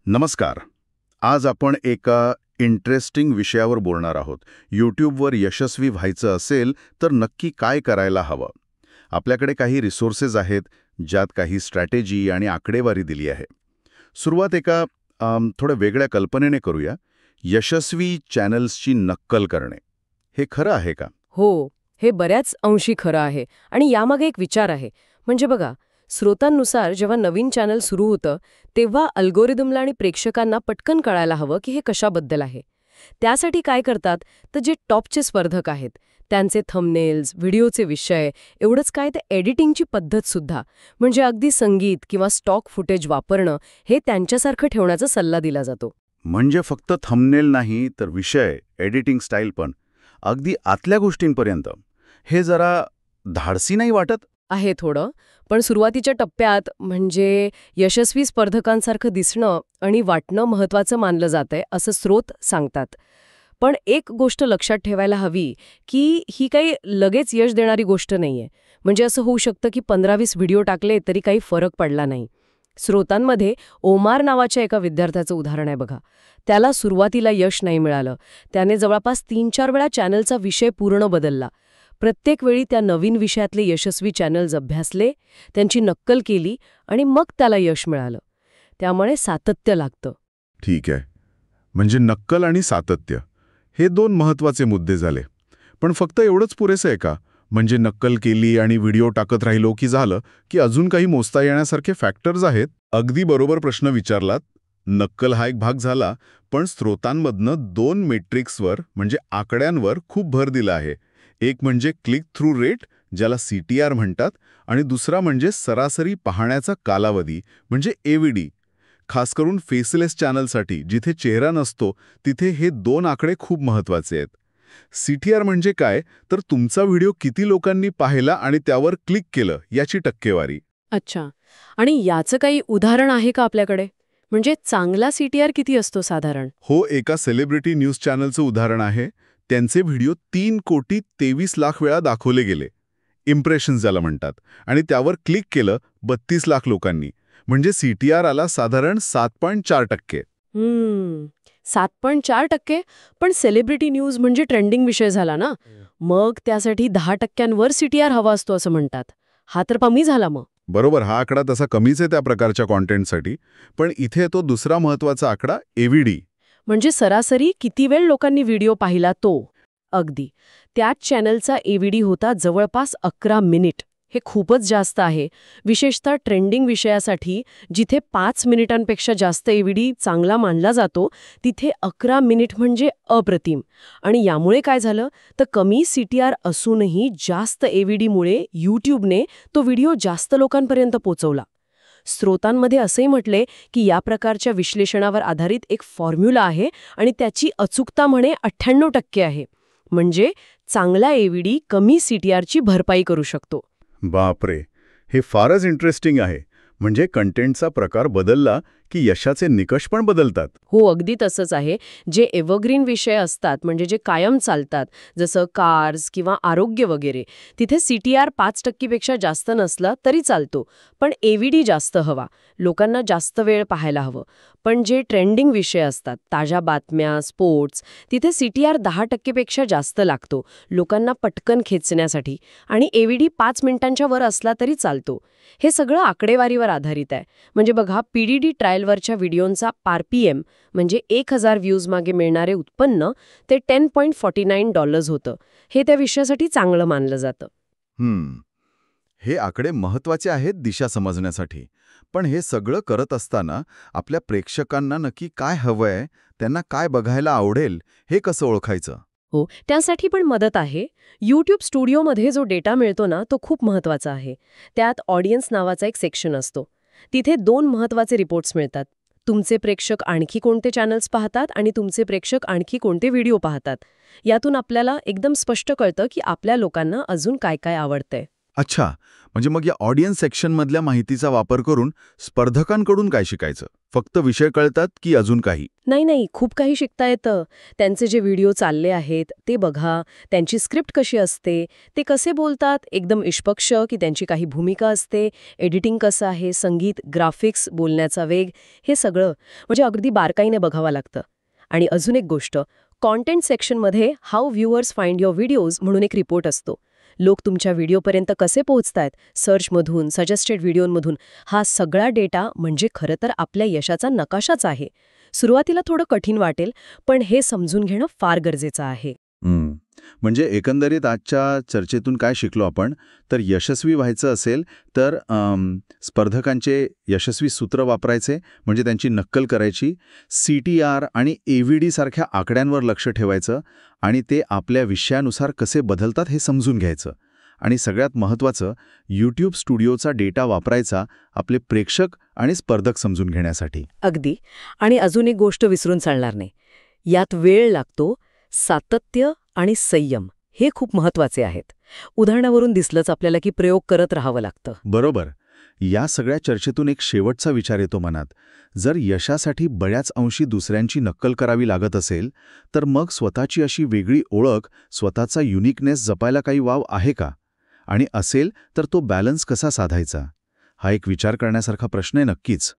नमस्कार. आज आपण एका इंटरेस्टिंग विषयावर बोलणार आहोत. यूट्यूबवर यशस्वी व्हायचं असेल तर नक्की काय करायला हवं? आपल्याकडे काही रिसोर्सेस आहेत, ज्यात काही स्ट्रॅटेजी आणि आकडेवारी दिली आहे. सुरुवात एका थोड्या वेगळ्या कल्पनेने करूया. यशस्वी चॅनल्सची नक्कल करणे. हे खरं आहे का? हो, हे बऱ्याच अंशी खरं आहे आणि यामागे एक विचार आहे. म्हणजे बघा, स्रोतांनुसार जेव्हा नवीन चॅनल सुरू होतं, तेव्हा अल्गोरिदमला आणि प्रेक्षकांना पटकन कळायला हवं की हे कशाबद्दल आहे. त्यासाठी काय करतात, तर जे टॉपचे स्पर्धक आहेत, त्यांचे थंबनेल्स, व्हिडिओचे विषय, एवढंच काय ते एडिटिंगची पद्धत सुद्धा, म्हणजे अगदी संगीत किंवा स्टॉक फुटेज वापरणं, हे त्यांच्यासारखं ठेवण्याचा सल्ला दिला जातो. म्हणजे फक्त थंबनेल नाही, तर विषय, एडिटिंग स्टाईल पण. अगदी आतल्या गोष्टींपर्यंत. हे जरा धाडसी नाही वाटत? आहे थोडं, पण सुरुवातीच्या टप्प्यात म्हणजे यशस्वी स्पर्धकांसारखं दिसणं आणि वाटणं महत्त्वाचं मानलं जातंय, असं स्रोत सांगतात. पण एक गोष्ट लक्षात ठेवायला हवी की ही काही लगेच यश देणारी गोष्ट नाहीये. म्हणजे असं होऊ शकतं की 15-20 व्हिडिओ टाकले तरी काही फरक पडला नाही. स्रोतांमध्ये ओमार नावाच्या एका विद्यार्थ्याचं उदाहरण आहे बघा. त्याला सुरुवातीला यश नाही मिळालं. त्याने जवळपास 3-4 वेळा चॅनलचा विषय पूर्ण बदलला. प्रत्येक वेळी त्या नवीन विषयातले यशस्वी चॅनल्स अभ्यासले, त्यांची नक्कल केली आणि मग त्याला यश मिळालं. त्यामुळे सातत्य लागतं. ठीक आहे. म्हणजे नक्कल आणि सातत्य हे दोन महत्वाचे मुद्दे झाले. पण फक्त एवढंच पुरेसं आहे का? म्हणजे नक्कल केली आणि व्हिडिओ टाकत राहिलो की झालं, की अजून काही मोजता येण्यासारखे फॅक्टर्स आहेत? अगदी बरोबर प्रश्न विचारलात. नक्कल हा एक भाग झाला, पण स्रोतांमधनं 2 मेट्रिक्सवर म्हणजे आकड्यांवर खूप भर दिला आहे. एक म्हणजे क्लिक थ्रू रेट, ज्याला CTR म्हणतात, आणि दुसरा म्हणजे सरासरी पाहण्याचा कालावधी म्हणजे AVD. खास करून फेसलेस चॅनलसाठी, जिथे चेहरा नसतो, तिथे हे 2 आकडे खूप महत्वाचे आहेत. CTR म्हणजे काय, तर तुमचा व्हिडिओ किती लोकांनी पाहिला आणि त्यावर क्लिक केलं याची टक्केवारी. अच्छा. आणि याचं काही उदाहरण आहे का आपल्याकडे? म्हणजे चांगला CTR किती असतो साधारण? हो, एका सेलिब्रिटी न्यूज चॅनलचं उदाहरण आहे. त्यांचे व्हिडिओ 3,23,00,000 वेळा दाखवले गेले. इम्प्रेशन्स ज्याला म्हणतात. आणि त्यावर क्लिक केलं 32 लाख लोकांनी. म्हणजे CTR आला साधारण 7.4%. 7.4%? पण सेलिब्रिटी न्यूज म्हणजे ट्रेंडिंग विषय झाला ना. मग त्यासाठी 10%वर CTR हवा असतो असं म्हणतात. हा तर कमी झाला मग. बरोबर, हा आकडा तसा कमीच आहे त्या प्रकारच्या कॉन्टेंटसाठी. पण इथे येतो दुसरा महत्वाचा आकडा, AVD. म्हणजे सरासरी किती वेळ लोकांनी व्हिडिओ पाहिला तो. अगदी. त्याच चॅनलचा AVD होता जवळपास 11 मिनिट. हे खूपच जास्त आहे. विशेषतः ट्रेंडिंग विषयासाठी जिथे 5 मिनिटांपेक्षा जास्त AVD चांगला मानला जातो, तिथे 11 मिनिट म्हणजे अप्रतिम. आणि यामुळे काय झालं, तर कमी CTR असूनही जास्त AVDमुळे YouTubeने तो व्हिडिओ जास्त लोकांपर्यंत पोचवला. स्रोतांमध्ये असंही म्हटले की या प्रकारच्या विश्लेषणावर आधारित एक फॉर्म्युला आहे आणि त्याची अचूकता म्हणे 98% आहे. म्हणजे चांगला AVD कमी CTRची भरपाई करू शकतो. बापरे, हे फारच इंटरेस्टिंग आहे. म्हणजे कंटेंटचा प्रकार बदलला की यशाचे निकष पण बदलतात. हो, अगदी तसंच आहे. जे एव्हरग्रीन विषय असतात, म्हणजे जे कायम चालतात, जसं कार्स किंवा आरोग्य वगैरे, तिथे CTR 5% पेक्षा जास्त नसला तरी चालतो. पण AVD जास्त हवा, लोकांना जास्त वेळ पाहायला हवं. पण जे ट्रेंडिंग विषय असतात, ताज्या बातम्या, स्पोर्ट्स, तिथे CTR 10% पेक्षा जास्त लागतो, लोकांना पटकन खेचण्यासाठी. आणि AVD 5 मिनिटांच्या वर असला तरी चालतो. हे सगळं आकडेवारीवर आधारित आहे. म्हणजे बघा, PDD ट्रायलवरच्या व्हिडिओंचा RPM म्हणजे 1000 व्ह्यूज मागे मिळणारे उत्पन्न ते $10.49 होतं. हे त्या विषयासाठी चांगलं मानलं जातं. हे आकडे महत्वाचे आहेत दिशा समजण्यासाठी. पण हे सगळं करत असताना आपल्या प्रेक्षकांना नक्की काय हवंय, त्यांना काय बघायला आवडेल, हे कसं ओळखायचं? हो, त्यासाठी पण मदत आहे. YouTube स्टुडिओमध्ये जो डेटा मिळतो ना, तो खूप महत्त्वाचा आहे. त्यात ऑडियन्स नावाचा एक सेक्शन असतो. तिथे 2 महत्त्वाचे रिपोर्ट्स मिळतात. तुमचे प्रेक्षक आणखी कोणते चॅनल्स पाहतात आणि तुमचे प्रेक्षक आणखी कोणते व्हिडिओ पाहतात. यातून आपल्याला एकदम स्पष्ट कळतं की आपल्या लोकांना अजून काय काय आवडतंय. अच्छा, म्हणजे मग या ऑडियन्स सेक्शनमधल्या माहितीचा वापर करून स्पर्धकांकडून काय शिकायचं? फक्त विषय कळतात की अजून काही? नाही, खूप काही शिकता येतं. त्यांचे जे व्हिडिओ चालले आहेत ते बघा, त्यांची स्क्रिप्ट कशी असते, ते कसे बोलतात, एकदम निष्पक्ष की त्यांची काही भूमिका असते, एडिटिंग कसं आहे, संगीत, ग्राफिक्स, बोलण्याचा वेग, हे सगळं म्हणजे अगदी बारकाईने बघावं लागतं. आणि अजून एक गोष्ट, कॉन्टेंट सेक्शनमध्ये how viewers find your videos म्हणून एक रिपोर्ट असतो. लोक तुमच्या व्हिडिओपर्यंत कसे पोहोचतायत, सर्चमधून, सजेस्टेड व्हिडिओमधून, हा सगळा डेटा म्हणजे खरं तर आपल्या यशाचा नकाशाच आहे. सुरुवातीला थोडं कठीण वाटेल, पण हे समजून घेणं फार गरजेचं आहे. म्हणजे एकंदरीत आजच्या चर्चेतून काय शिकलो आपण, तर यशस्वी व्हायचं असेल तर स्पर्धकांचे यशस्वी सूत्र वापरायचे, म्हणजे त्यांची नक्कल करायची, CTR आणि AVD सारख्या आकड्यांवर लक्ष ठेवायचं आणि ते आपल्या विषयानुसार कसे बदलतात हे समजून घ्यायचं. आणि सगळ्यात महत्त्वाचं, YouTube स्टुडिओचा डेटा वापरायचा आपले प्रेक्षक आणि स्पर्धक समजून घेण्यासाठी. अगदी. आणि अजून एक गोष्ट विसरून चालणार नाही. यात वेळ लागतो, सातत्य आणि संयम हे खूप महत्वाचे आहेत. उदाहरणावरून दिसलंच आपल्याला की प्रयोग करत राहावं लागतं. बरोबर. या सगळ्या चर्चेतून एक शेवटचा विचार येतो मनात. जर यशासाठी बऱ्याच अंशी दुसऱ्यांची नक्कल करावी लागत असेल, तर मग स्वतःची अशी वेगळी ओळख, स्वतःचा युनिकनेस जपायला काही वाव आहे का? आणि असेल तर तो बॅलन्स कसा साधायचा? हा एक विचार करण्यासारखा प्रश्न आहे नक्कीच.